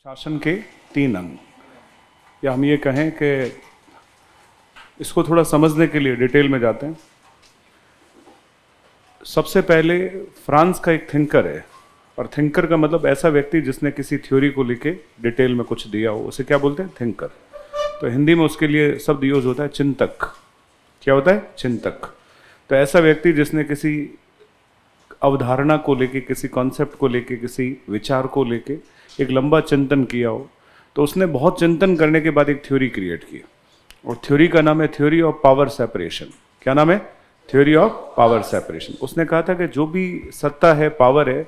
शासन के 3 अंग, या हम ये कहें कि इसको थोड़ा समझने के लिए डिटेल में जाते हैं। सबसे पहले फ्रांस का एक थिंकर है, और थिंकर का मतलब ऐसा व्यक्ति जिसने किसी थ्योरी को लेके डिटेल में कुछ दिया हो, उसे क्या बोलते हैं? थिंकर। तो हिंदी में उसके लिए शब्द यूज होता है चिंतक। क्या होता है? चिंतक। तो ऐसा व्यक्ति जिसने किसी अवधारणा को लेके, किसी कॉन्सेप्ट को लेके, किसी विचार को लेके एक लंबा चिंतन किया हो, तो उसने बहुत चिंतन करने के बाद एक थ्योरी क्रिएट की, और थ्योरी का नाम है थ्योरी ऑफ पावर सेपरेशन। क्या नाम है? Theory of power separation. उसने कहा था कि जो भी सत्ता है, पावर है,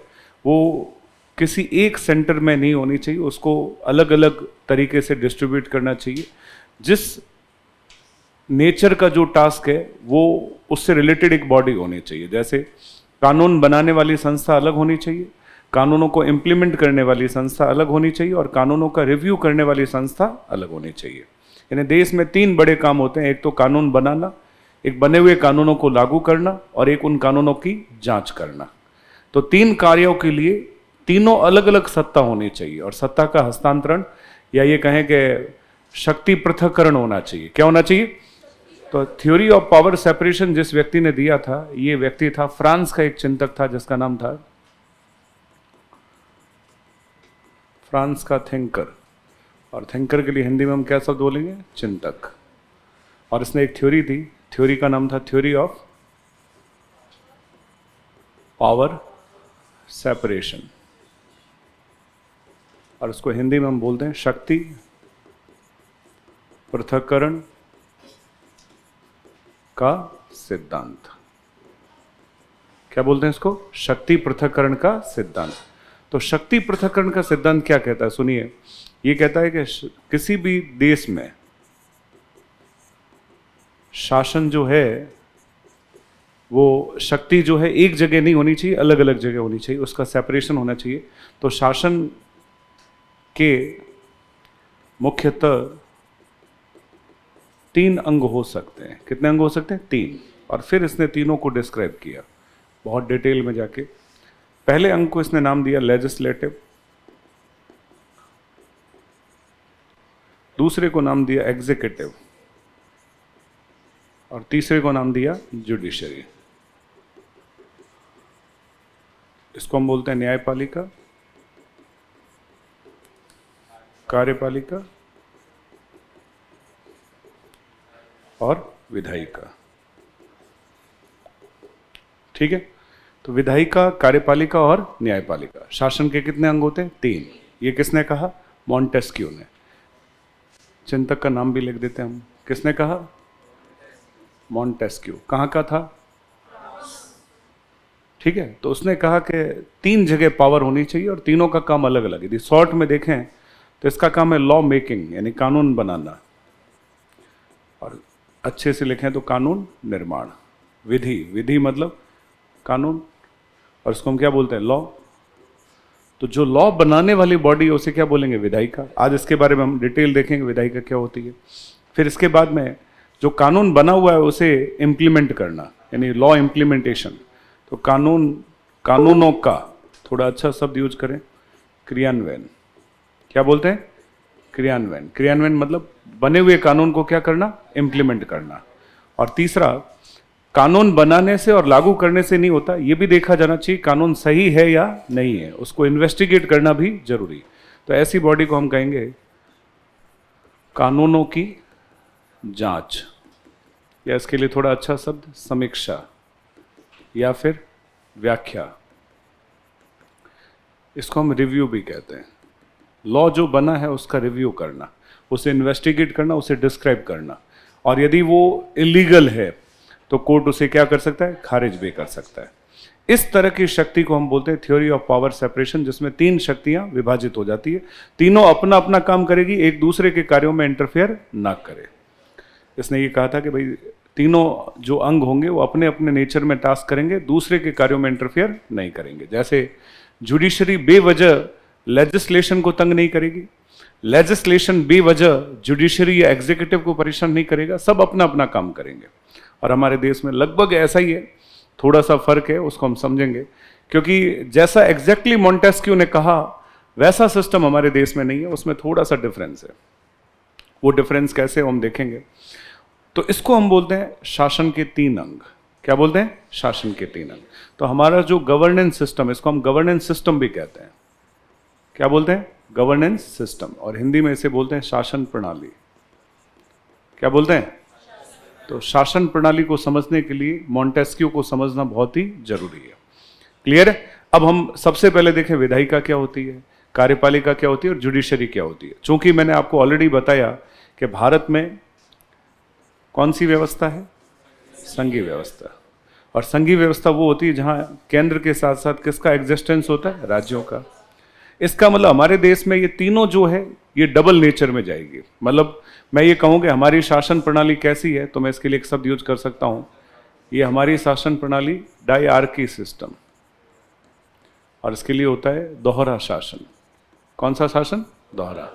वो किसी एक सेंटर में नहीं होनी चाहिए, उसको अलग अलग तरीके से डिस्ट्रीब्यूट करना चाहिए। जिस नेचर का जो टास्क है वो उससे रिलेटेड एक बॉडी होनी चाहिए। जैसे कानून बनाने वाली संस्था अलग होनी चाहिए, कानूनों को इम्प्लीमेंट करने वाली संस्था अलग होनी चाहिए, और कानूनों का रिव्यू करने वाली संस्था अलग होनी चाहिए। यानी देश में 3 बड़े काम होते हैं, एक तो कानून बनाना, एक बने हुए कानूनों को लागू करना, और एक उन कानूनों की जांच करना। तो 3 कार्यों के लिए तीनों अलग अलग सत्ता होनी चाहिए, और सत्ता का हस्तांतरण, या ये कहें कि शक्ति पृथक्करण होना चाहिए। क्या होना चाहिए? तो थ्योरी ऑफ पावर सेपरेशन जिस व्यक्ति ने दिया था, ये व्यक्ति था फ्रांस का एक चिंतक था जिसका नाम था फ्रांस का थिंकर। और थिंकर के लिए हिंदी में हम क्या शब्द बोलेंगे? चिंतक। और इसने एक थ्योरी दी, थ्योरी का नाम था थ्योरी ऑफ पावर सेपरेशन, और उसको हिंदी में हम बोलते हैं शक्ति पृथक्करण का सिद्धांत। क्या बोलते हैं इसको? शक्ति पृथक्करण का सिद्धांत। तो शक्ति पृथक्करण का सिद्धांत क्या कहता है? सुनिए, ये कहता है कि किसी भी देश में शासन जो है, वो शक्ति जो है एक जगह नहीं होनी चाहिए, अलग अलग जगह होनी चाहिए, उसका सेपरेशन होना चाहिए। तो शासन के मुख्यतः 3 अंग हो सकते हैं। कितने अंग हो सकते हैं? 3। और फिर इसने तीनों को डिस्क्राइब किया बहुत डिटेल में जाके। पहले अंग को इसने नाम दिया लेजिस्लेटिव, दूसरे को नाम दिया एग्जीक्यूटिव, और तीसरे को नाम दिया जुडिशरी। इसको हम बोलते हैं न्यायपालिका, कार्यपालिका और विधायिका। ठीक है? तो विधायिका, कार्यपालिका और न्यायपालिका। शासन के कितने अंग होते हैं? 3। ये किसने कहा? मॉन्टेस्क्यू ने। चिंतक का नाम भी लिख देते हैं हम। किसने कहा? मॉन्टेस्क्यू। कहाँ का था? ठीक है? तो उसने कहा कि 3 जगह पावर होनी चाहिए, और तीनों का काम अलग अलग है। यदि शॉर्ट में देखें तो इसका काम है लॉ मेकिंग, यानी कानून बनाना, और अच्छे से लिखें तो कानून निर्माण। विधि, विधि मतलब कानून, और इसको हम क्या बोलते हैं? लॉ। तो जो लॉ बनाने वाली बॉडी है उसे क्या बोलेंगे? विधायिका। आज इसके बारे में हम डिटेल देखेंगे विधायिका क्या होती है। फिर इसके बाद में जो कानून बना हुआ है उसे इम्प्लीमेंट करना, यानी लॉ इम्प्लीमेंटेशन। तो कानूनों का थोड़ा अच्छा शब्द यूज करें, क्रियान्वयन। क्या बोलते हैं? क्रियान्वयन। क्रियान्वयन मतलब बने हुए कानून को क्या करना? इम्प्लीमेंट करना। और तीसरा, कानून बनाने से और लागू करने से नहीं होता, ये भी देखा जाना चाहिए कानून सही है या नहीं है, उसको इन्वेस्टिगेट करना भी जरूरी। तो ऐसी बॉडी को हम कहेंगे कानूनों की जांच, या इसके लिए थोड़ा अच्छा शब्द समीक्षा या फिर व्याख्या। इसको हम रिव्यू भी कहते हैं। लॉ जो बना है उसका रिव्यू करना, उसे इन्वेस्टिगेट करना, उसे डिस्क्राइब करना, और यदि वो इलीगल है तो कोर्ट उसे क्या कर सकता है? खारिज भी कर सकता है। इस तरह की शक्ति को हम बोलते हैं थ्योरी ऑफ पावर सेपरेशन, जिसमें 3 शक्तियां विभाजित हो जाती है। तीनों अपना अपना काम करेगी, एक दूसरे के कार्यों में इंटरफेयर ना करे। इसने ये कहा था कि भाई तीनों जो अंग होंगे वो अपने अपने नेचर में टास्क करेंगे, दूसरे के कार्यों में इंटरफेयर नहीं करेंगे। जैसे जुडिशरी बेवजह लेजिस्लेशन को तंग नहीं करेगी, लेजिस्लेशन बेवजह जुडिशरी या एग्जीक्यूटिव को परेशान नहीं करेगा, सब अपना अपना काम करेंगे। और हमारे देश में लगभग ऐसा ही है, थोड़ा सा फर्क है, उसको हम समझेंगे। क्योंकि जैसा एग्जैक्टली मॉन्टेस्क्यू ने कहा वैसा सिस्टम हमारे देश में नहीं है, उसमें थोड़ा सा डिफरेंस है। वो डिफरेंस कैसे हम देखेंगे। तो इसको हम बोलते हैं शासन के 3 अंग। क्या बोलते हैं? शासन के 3 अंग। तो हमारा जो गवर्नेंस सिस्टम, इसको हम गवर्नेंस सिस्टम भी कहते हैं। क्या बोलते हैं? Governance system. और हिंदी में इसे बोलते हैं शासन प्रणाली। क्या बोलते हैं? तो शासन प्रणाली को समझने के लिए मॉन्टेस्क्यू को समझना बहुत ही जरूरी है। क्लियर है? अब हम सबसे पहले देखें विधायिका क्या होती है, कार्यपालिका क्या होती है और जुडिशरी क्या होती है। चूंकि मैंने आपको ऑलरेडी बताया कि भारत में कौन सी व्यवस्था है? संघीय व्यवस्था। और संघीय व्यवस्था वो होती है जहां केंद्र के साथ साथ किसका एग्जिस्टेंस होता है? राज्यों का। इसका मतलब हमारे देश में ये तीनों जो है ये डबल नेचर में जाएगी। मतलब मैं ये कहूँ कि हमारी शासन प्रणाली कैसी है, तो मैं इसके लिए एक शब्द यूज कर सकता हूँ, ये हमारी शासन प्रणाली डायआर्की सिस्टम। और इसके लिए होता है दोहरा शासन। कौन सा शासन? दोहरा।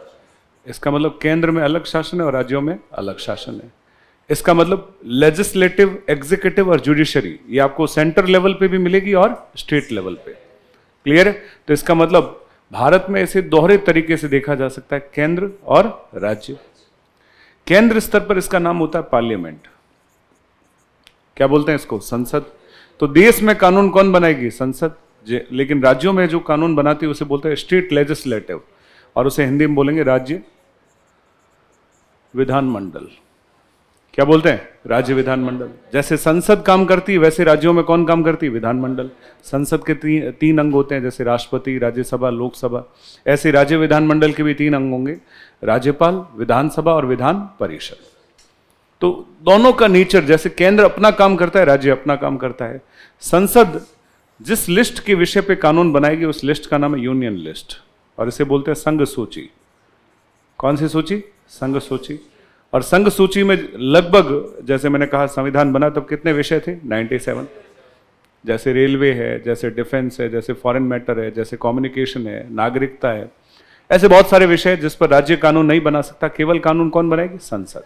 इसका मतलब केंद्र में अलग शासन है और राज्यों में अलग शासन है। इसका मतलब लेजिस्लेटिव, एग्जीक्यूटिव और जुडिशरी ये आपको सेंटर लेवल पे भी मिलेगी और स्टेट लेवल पे। क्लियर है? तो इसका मतलब भारत में इसे दोहरे तरीके से देखा जा सकता है, केंद्र और राज्य। केंद्र स्तर पर इसका नाम होता है पार्लियामेंट। क्या बोलते हैं इसको? संसद। तो देश में कानून कौन बनाएगी? संसद। लेकिन राज्यों में जो कानून बनाती है उसे बोलते हैं स्टेट लेजिस्लेटिव, और उसे हिंदी में बोलेंगे राज्य विधानमंडल। क्या बोलते हैं? राज्य विधानमंडल। जैसे संसद काम करती है वैसे राज्यों में कौन काम करती है? विधानमंडल। संसद के 3 अंग होते हैं, जैसे राष्ट्रपति, राज्यसभा, लोकसभा। ऐसे राज्य विधानमंडल के भी 3 अंग होंगे, राज्यपाल, विधानसभा और विधान परिषद। तो दोनों का नेचर, जैसे केंद्र अपना काम करता है, राज्य अपना काम करता है। संसद जिस लिस्ट के विषय पे कानून बनाएगी उस लिस्ट का नाम है यूनियन लिस्ट, और इसे बोलते हैं संघ सूची। कौन सी सूची? संघ सूची। और संघ सूची में लगभग, जैसे मैंने कहा संविधान बना तब कितने विषय थे? 97। जैसे रेलवे है, जैसे डिफेंस है, जैसे फॉरेन मैटर है, जैसे कम्युनिकेशन है, नागरिकता है, ऐसे बहुत सारे विषय जिस पर राज्य कानून नहीं बना सकता। केवल कानून कौन बनाएगी? संसद।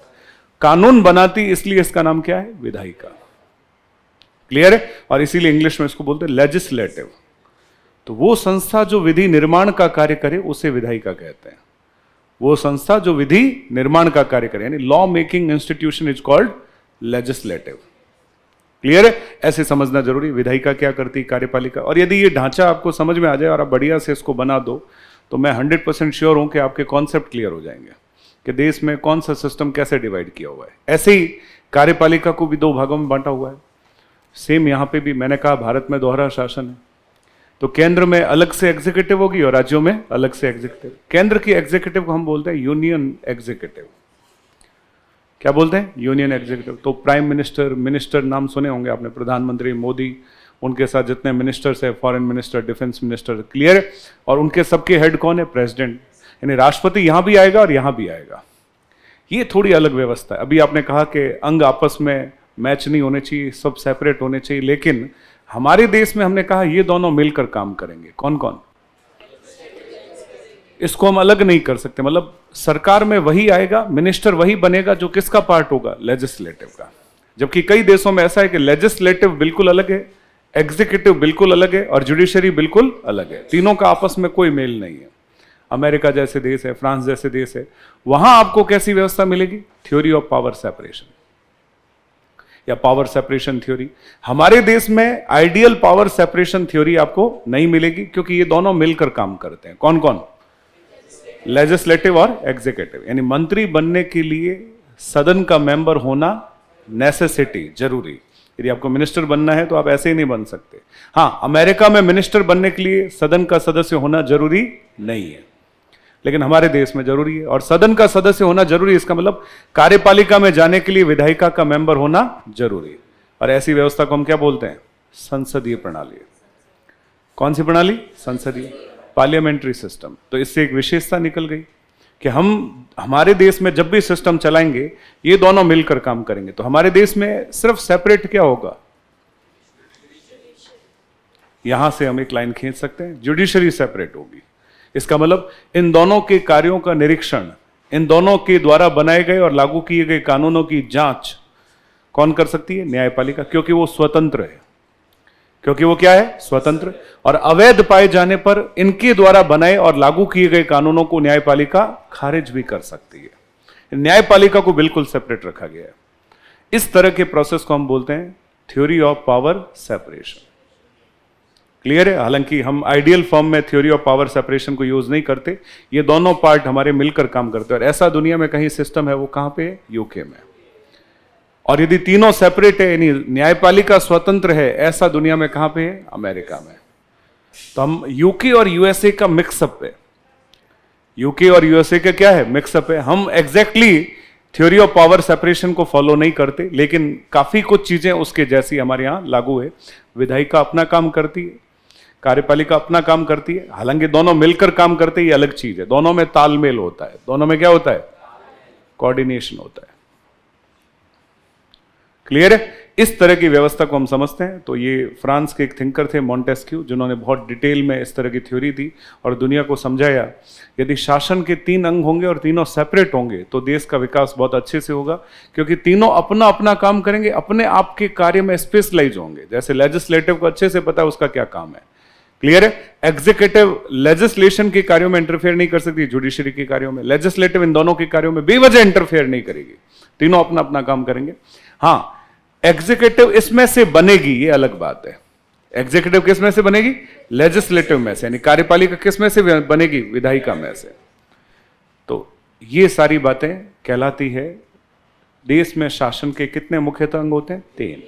कानून बनाती, इसलिए इसका नाम क्या है? विधायिका। क्लियर है? और इसीलिए इंग्लिश में इसको बोलते हैं लेजिस्लेटिव। तो वो संस्था जो विधि निर्माण का कार्य करे उसे विधायिका कहते हैं। वो संस्था जो विधि निर्माण का कार्य करे, यानी law making institution is called legislative. Clear है? ऐसे समझना जरूरी। विधायिका क्या करती, कार्यपालिका। और यदि ये ढांचा आपको समझ में आ जाए और आप बढ़िया से इसको बना दो, तो मैं 100% श्योर हूं कि आपके कॉन्सेप्ट क्लियर हो जाएंगे कि देश में कौन सा सिस्टम कैसे डिवाइड किया हुआ है। ऐसे ही कार्यपालिका को भी 2 भागों में बांटा हुआ है। सेम यहां पे भी मैंने कहा भारत में दोहरा शासन है, तो केंद्र में अलग से एग्जीक्यूटिव होगी और राज्यों में अलग से एग्जीक्यूटिव। केंद्र की एग्जीक्यूटिव को हम बोलते हैं यूनियन एग्जीक्यूटिव। क्या बोलते हैं? Union executive. तो प्राइम मिनिस्टर, मिनिस्टर नाम सुने होंगे आपने, प्रधानमंत्री मोदी, उनके साथ जितने मिनिस्टर्स है, foreign minister, defence minister. Clear है? और उनके सबके हेड कौन है? प्रेसिडेंट। यानी राष्ट्रपति यहां भी आएगा और यहां भी आएगा। ये थोड़ी अलग व्यवस्था है। अभी आपने कहा कि अंग आपस में मैच नहीं होने चाहिए, सब सेपरेट होने चाहिए, लेकिन हमारे देश में हमने कहा ये दोनों मिलकर काम करेंगे। कौन कौन? इसको हम अलग नहीं कर सकते। मतलब सरकार में वही आएगा, मिनिस्टर वही बनेगा जो किसका पार्ट होगा? लेजिस्लेटिव का। जबकि कई देशों में ऐसा है कि लेजिस्लेटिव बिल्कुल अलग है, एग्जीक्यूटिव बिल्कुल अलग है और जुडिशरी बिल्कुल अलग है। तीनों का आपस में कोई मेल नहीं है। अमेरिका जैसे देश है, फ्रांस जैसे देश है, वहां आपको कैसी व्यवस्था मिलेगी? थ्योरी ऑफ पावर सेपरेशन या पावर सेपरेशन थ्योरी। हमारे देश में आइडियल पावर सेपरेशन थ्योरी आपको नहीं मिलेगी, क्योंकि ये दोनों मिलकर काम करते हैं। कौन कौन? लेजिस्लेटिव और एग्जीक्यूटिव। यानी मंत्री बनने के लिए सदन का मेंबर होना नेसेसिटी, जरूरी। यदि आपको मिनिस्टर बनना है तो आप ऐसे ही नहीं बन सकते। हां, अमेरिका में मिनिस्टर बनने के लिए सदन का सदस्य होना जरूरी नहीं है, लेकिन हमारे देश में जरूरी है। और सदन का सदस्य होना जरूरी, इसका मतलब कार्यपालिका में जाने के लिए विधायिका का मेंबर होना जरूरी। और ऐसी व्यवस्था को हम क्या बोलते हैं? संसदीय प्रणाली। कौन सी प्रणाली? संसदीय, पार्लियामेंट्री सिस्टम। तो इससे एक विशेषता निकल गई कि हमारे देश में जब भी सिस्टम चलाएंगे ये दोनों मिलकर काम करेंगे। तो हमारे देश में सिर्फ सेपरेट क्या होगा? यहां से हम एक लाइन खींच सकते हैं, जुडिशरी सेपरेट होगी। इसका मतलब इन दोनों के कार्यों का निरीक्षण, इन दोनों के द्वारा बनाए गए और लागू किए गए कानूनों की जांच कौन कर सकती है? न्यायपालिका, क्योंकि वो स्वतंत्र है। क्योंकि वो क्या है, स्वतंत्र। और अवैध पाए जाने पर इनके द्वारा बनाए और लागू किए गए कानूनों को न्यायपालिका खारिज भी कर सकती है। न्यायपालिका को बिल्कुल सेपरेट रखा गया है। इस तरह के प्रोसेस को हम बोलते हैं theory of power separation. Clear है? हालांकि हम आइडियल फॉर्म में थ्योरी ऑफ पावर सेपरेशन को यूज नहीं करते, ये दोनों पार्ट हमारे मिलकर काम करते हैं। और ऐसा दुनिया में कहीं सिस्टम है, वो कहां पे है? यूके में। और यदि तीनों सेपरेट है, यानी न्यायपालिका स्वतंत्र है, ऐसा दुनिया में कहां पे है? अमेरिका में। तो हम यूके और यूएसए का मिक्सअप है। यूके और यूएसए का क्या है? मिक्सअप है। हम exactly theory of power separation को फॉलो नहीं करते, लेकिन काफी कुछ चीजें उसके जैसी हमारे यहां लागू है। विधायिका अपना काम करती है, कार्यपालिका अपना काम करती है। हालांकि दोनों मिलकर काम करते हैं, ये अलग चीज है। दोनों में तालमेल होता है, दोनों में क्या होता है? कोऑर्डिनेशन होता है। क्लियर है? इस तरह की व्यवस्था को हम समझते हैं। तो ये फ्रांस के एक थिंकर थे मॉन्टेस्क्यू, जिन्होंने बहुत डिटेल में इस तरह की थ्योरी दी और दुनिया को समझाया यदि शासन के 3 अंग होंगे और तीनों सेपरेट होंगे तो देश का विकास बहुत अच्छे से होगा, क्योंकि तीनों अपना अपना काम करेंगे, अपने आप के कार्य में स्पेशलाइज होंगे। जैसे लेजिस्लेटिव को अच्छे से पता है उसका क्या काम है। क्लियर है? एग्जीक्यूटिव लेजिस्लेशन के कार्यों में इंटरफेयर नहीं कर सकती, जुडिशरी के कार्यों में। लेजिस्लेटिव इन दोनों के कार्यों में बेवजह इंटरफेयर नहीं करेगी, तीनों अपना अपना काम करेंगे। हाँ, एग्जीक्यूटिव इसमें से बनेगी, ये अलग बात है। एग्जीक्यूटिव किस में से बनेगी? लेजिस्लेटिव में से। यानी कार्यपालिका किस में से बनेगी? विधायिका में से। तो ये सारी बातें कहलाती है। देश में शासन के कितने मुख्यतः अंग होते हैं? 3।